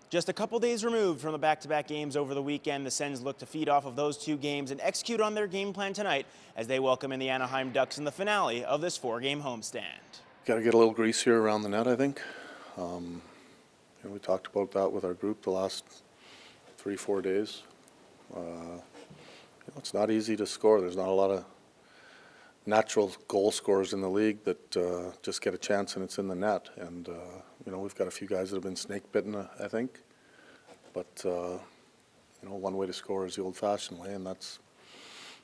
Just a couple days removed from the back-to-back games over the weekend, the Sens look to feed off of those two games and execute on their game plan tonight as they welcome in the Anaheim Ducks in the finale of this four-game homestand. Got to get a little greasier around the net, I think. We talked about that with our group the last 3-4 days. It's not easy to score. There's not a lot of natural goal scorers in the league that just get a chance and it's in the net. And we've got a few guys that have been snake bitten, I think. But one way to score is the old-fashioned way, and that's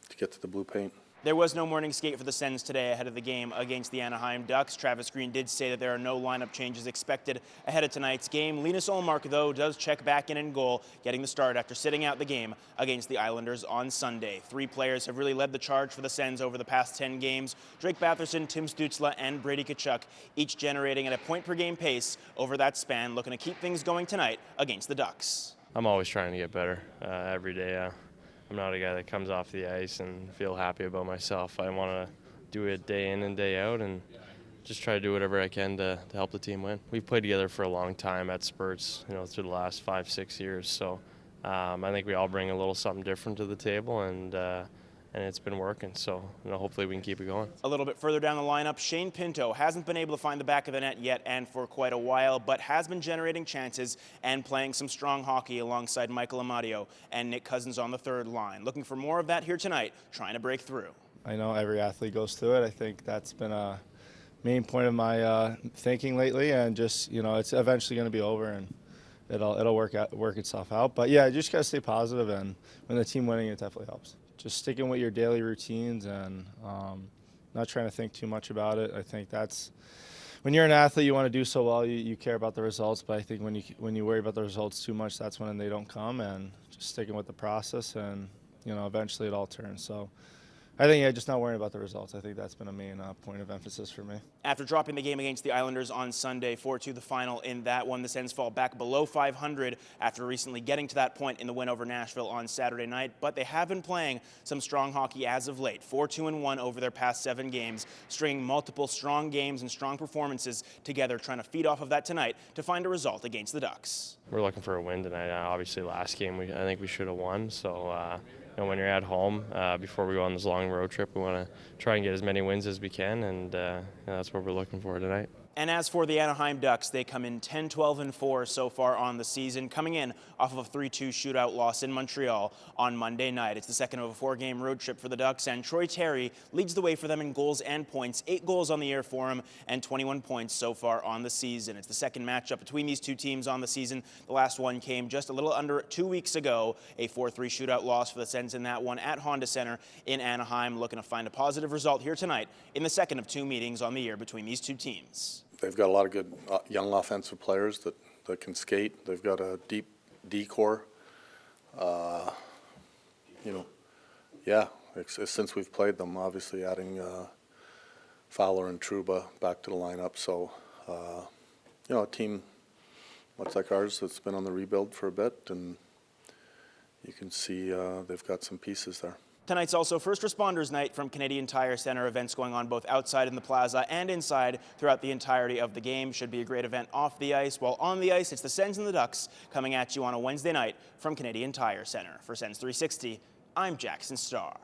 to get to the blue paint. There was no morning skate for the Sens today ahead of the game against the Anaheim Ducks. Travis Green did say that there are no lineup changes expected ahead of tonight's game. Linus Ullmark, though, does check back in goal, getting the start after sitting out the game against the Islanders on Sunday. Three players have really led the charge for the Sens over the past 10 games. Drake Batherson, Tim Stützle, and Brady Tkachuk, each generating at a point-per-game pace over that span, looking to keep things going tonight against the Ducks. I'm always trying to get better every day. I'm not a guy that comes off the ice and feel happy about myself. I want to do it day in and day out and just try to do whatever I can to help the team win. We've played together for a long time at spurts, through the last 5-6 years. So I think we all bring a little something different to the table, and it's been working. So hopefully we can keep it going. A little bit further down the lineup, Shane Pinto hasn't been able to find the back of the net yet and for quite a while, but has been generating chances and playing some strong hockey alongside Michael Amadio and Nick Cousins on the third line. Looking for more of that here tonight, trying to break through. I know every athlete goes through it. I think that's been a main point of my thinking lately, and just it's eventually going to be over and it'll work itself out. But yeah, you just got to stay positive, and when the team winning, it definitely helps. Just sticking with your daily routines and not trying to think too much about it. I think that's when you're an athlete, you want to do so well. You care about the results, but I think when you worry about the results too much, that's when they don't come. And just sticking with the process, and eventually it all turns. So I think just not worrying about the results. I think that's been a main point of emphasis for me. After dropping the game against the Islanders on Sunday, 4-2 the final in that one, the Sens fall back below 500 after recently getting to that point in the win over Nashville on Saturday night. But they have been playing some strong hockey as of late. 4-2-1 over their past 7 games, stringing multiple strong games and strong performances together, trying to feed off of that tonight to find a result against the Ducks. We're looking for a win tonight. Obviously, last game I think we should have won. So. When you're at home, before we go on this long road trip, we want to try and get as many wins as we can, and that's what we're looking for tonight. And as for the Anaheim Ducks, they come in 10-12-4 so far on the season, coming in off of a 3-2 shootout loss in Montreal on Monday night. It's the second of a 4-game road trip for the Ducks, and Troy Terry leads the way for them in goals and points. 8 goals on the year for him and 21 points so far on the season. It's the second matchup between these two teams on the season. The last one came just a little under 2 weeks ago, a 4-3 shootout loss for the Sens in that one at Honda Center in Anaheim, looking to find a positive result here tonight in the second of 2 meetings on the year between these two teams. They've got a lot of good young offensive players that can skate. They've got a deep D-core. Since we've played them, obviously adding Fowler and Trouba back to the lineup. So, a team much like ours that's been on the rebuild for a bit, and you can see they've got some pieces there. Tonight's also First Responders Night from Canadian Tire Center. Events going on both outside in the plaza and inside throughout the entirety of the game. Should be a great event off the ice. While on the ice, it's the Sens and the Ducks coming at you on a Wednesday night from Canadian Tire Center. For Sens360, I'm Jackson Starr.